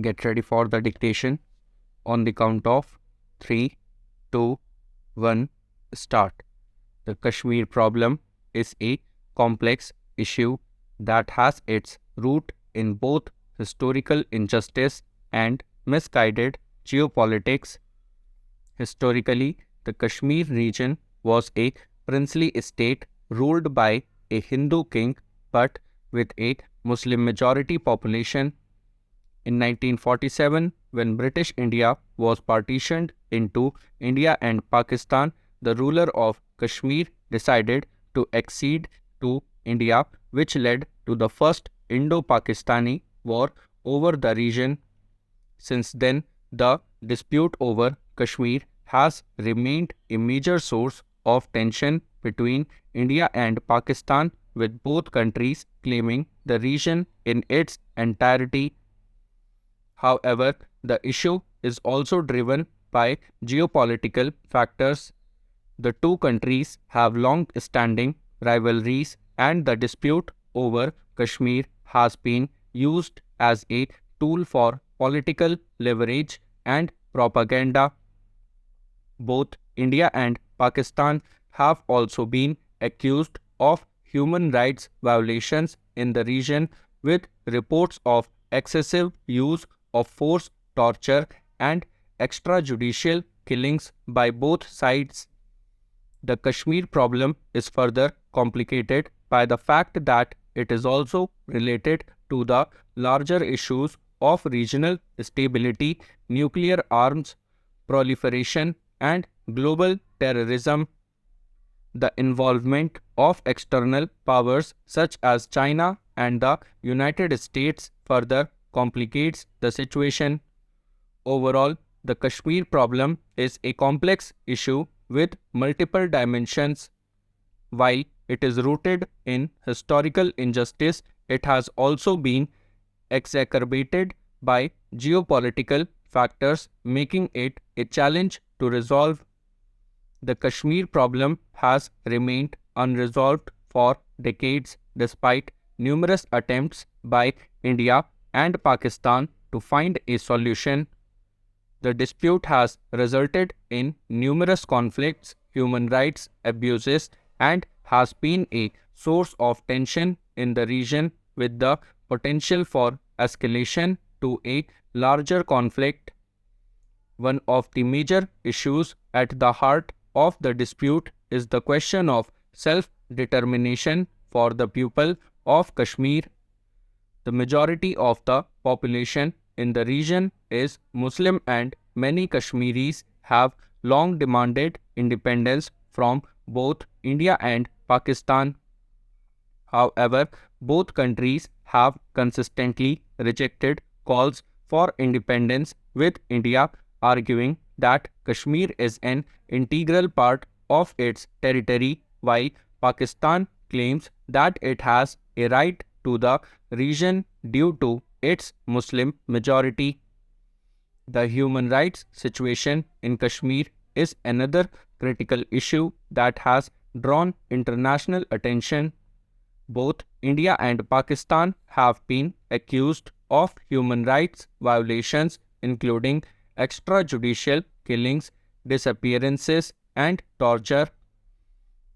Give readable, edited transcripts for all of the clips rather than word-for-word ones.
Get ready for the dictation. On the count of 3, 2, 1, start. The Kashmir problem is a complex issue that has its root in both historical injustice and misguided geopolitics. Historically, the Kashmir region was a princely state ruled by a Hindu king but with a Muslim majority population. In 1947, when British India was partitioned into India and Pakistan, the ruler of Kashmir decided to accede to India, which led to the First Indo-Pakistani War over the region. Since then, the dispute over Kashmir has remained a major source of tension between India and Pakistan, with both countries claiming the region in its entirety. However, the issue is also driven by geopolitical factors. The two countries have long-standing rivalries, and the dispute over Kashmir has been used as a tool for political leverage and propaganda. Both India and Pakistan have also been accused of human rights violations in the region, with reports of excessive use of force, torture, and extrajudicial killings by both sides. The Kashmir problem is further complicated by the fact that it is also related to the larger issues of regional stability, nuclear arms proliferation, and global terrorism. The involvement of external powers such as China and the United States further complicates the situation. Overall, the Kashmir problem is a complex issue with multiple dimensions. While it is rooted in historical injustice, it has also been exacerbated by geopolitical factors, making it a challenge to resolve. The Kashmir problem has remained unresolved for decades despite numerous attempts by India and Pakistan to find a solution. The dispute has resulted in numerous conflicts, human rights abuses, and has been a source of tension in the region, with the potential for escalation to a larger conflict. One of the major issues at the heart of the dispute is the question of self-determination for the people of Kashmir. The majority of the population in the region is Muslim, and many Kashmiris have long demanded independence from both India and Pakistan. However, both countries have consistently rejected calls for independence, with India arguing that Kashmir is an integral part of its territory, while Pakistan claims that it has a right to the region due to its Muslim majority. The human rights situation in Kashmir is another critical issue that has drawn international attention. Both India and Pakistan have been accused of human rights violations, including extrajudicial killings, disappearances, and torture.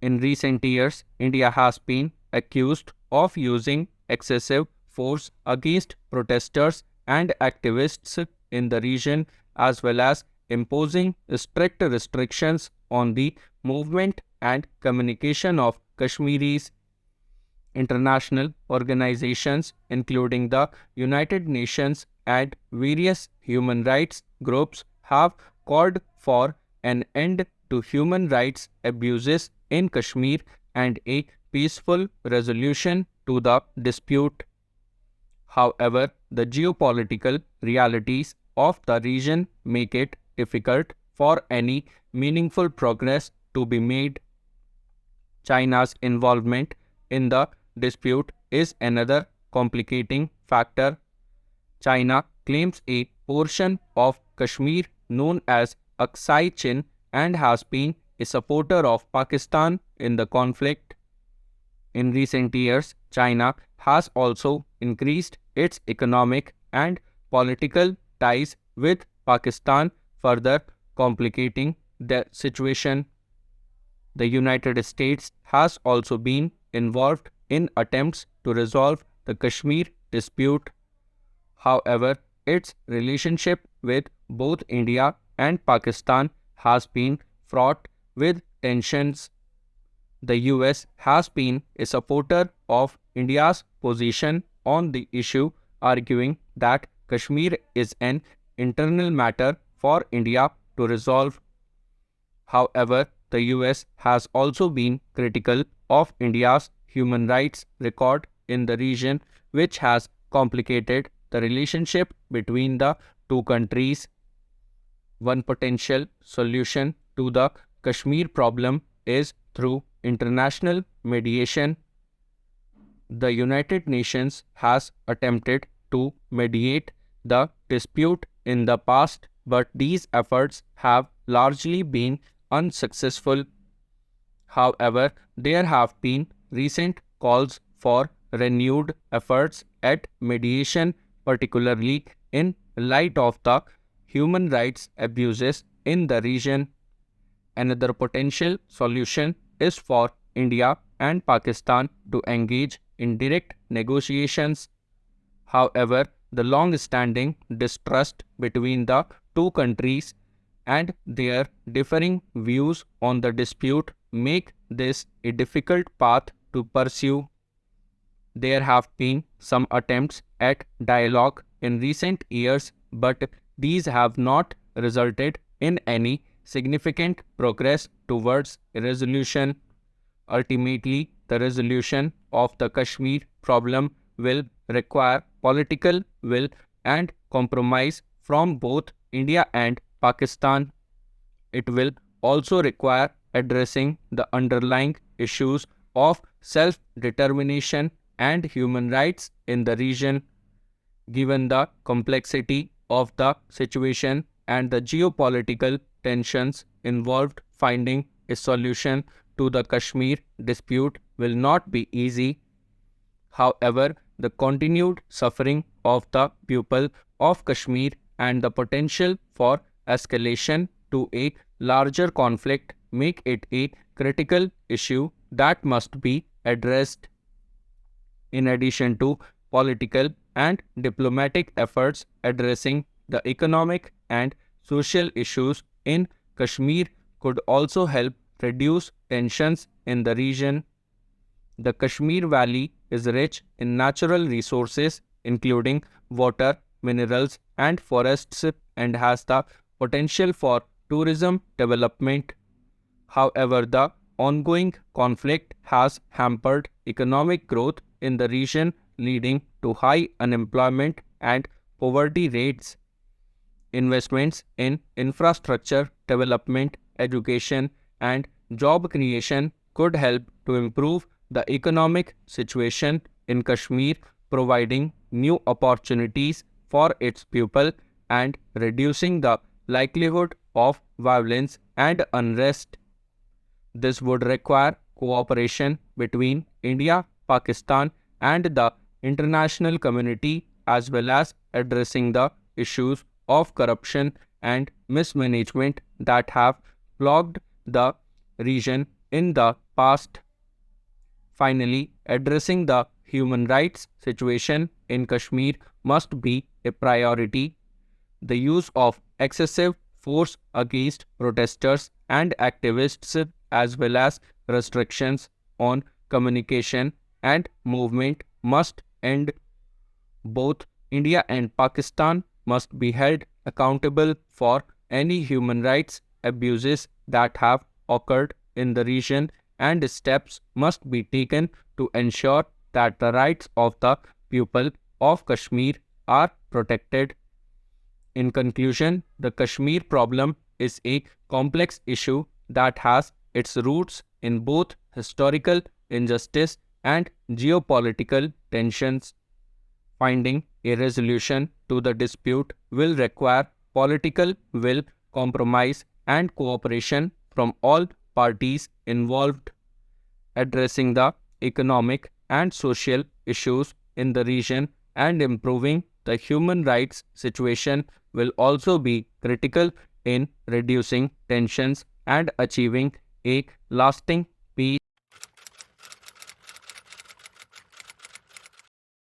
In recent years, India has been accused of using excessive force against protesters and activists in the region, as well as imposing strict restrictions on the movement and communication of Kashmiris. International organizations, including the United Nations and various human rights groups, have called for an end to human rights abuses in Kashmir and a peaceful resolution to the dispute. However, the geopolitical realities of the region make it difficult for any meaningful progress to be made. China's involvement in the dispute is another complicating factor. China claims a portion of Kashmir known as Aksai Chin and has been a supporter of Pakistan in the conflict. In recent years, China has also increased its economic and political ties with Pakistan, further complicating the situation. The United States has also been involved in attempts to resolve the Kashmir dispute. However, its relationship with both India and Pakistan has been fraught with tensions. The US has been a supporter of India's position on the issue, arguing that Kashmir is an internal matter for India to resolve. However, the US has also been critical of India's human rights record in the region, which has complicated the relationship between the two countries. One potential solution to the Kashmir problem is through international mediation. The United Nations has attempted to mediate the dispute in the past, but these efforts have largely been unsuccessful. However, there have been recent calls for renewed efforts at mediation, particularly in light of the human rights abuses in the region. Another potential solution is for India and Pakistan to engage in direct negotiations. However, the long-standing distrust between the two countries and their differing views on the dispute make this a difficult path to pursue. There have been some attempts at dialogue in recent years, but these have not resulted in any significant progress towards a resolution. Ultimately, the resolution of the Kashmir problem will require political will and compromise from both India and Pakistan. It will also require addressing the underlying issues of self-determination and human rights in the region. Given the complexity of the situation and the geopolitical tensions involved, finding a solution to the Kashmir dispute will not be easy. However, the continued suffering of the people of Kashmir and the potential for escalation to a larger conflict make it a critical issue that must be addressed. In addition to political and diplomatic efforts addressing the economic and social issues in Kashmir could also help reduce tensions in the region. The Kashmir Valley is rich in natural resources, including water, minerals, and forests, and has the potential for tourism development. However, the ongoing conflict has hampered economic growth in the region, leading to high unemployment and poverty rates. Investments in infrastructure development, education, and job creation could help to improve the economic situation in Kashmir, providing new opportunities for its people and reducing the likelihood of violence and unrest. This would require cooperation between India, Pakistan, and the international community, as well as addressing the issues of corruption and mismanagement that have plagued the region in the past. Finally, addressing the human rights situation in Kashmir must be a priority. The use of excessive force against protesters and activists, as well as restrictions on communication and movement, must end. Both India and Pakistan must be held accountable for any human rights abuses that have occurred in the region, and steps must be taken to ensure that the rights of the people of Kashmir are protected. In conclusion, the Kashmir problem is a complex issue that has its roots in both historical injustice and geopolitical tensions. Finding a resolution to the dispute will require political will, compromise, and cooperation from all parties involved. Addressing the economic and social issues in the region and improving the human rights situation will also be critical in reducing tensions and achieving a lasting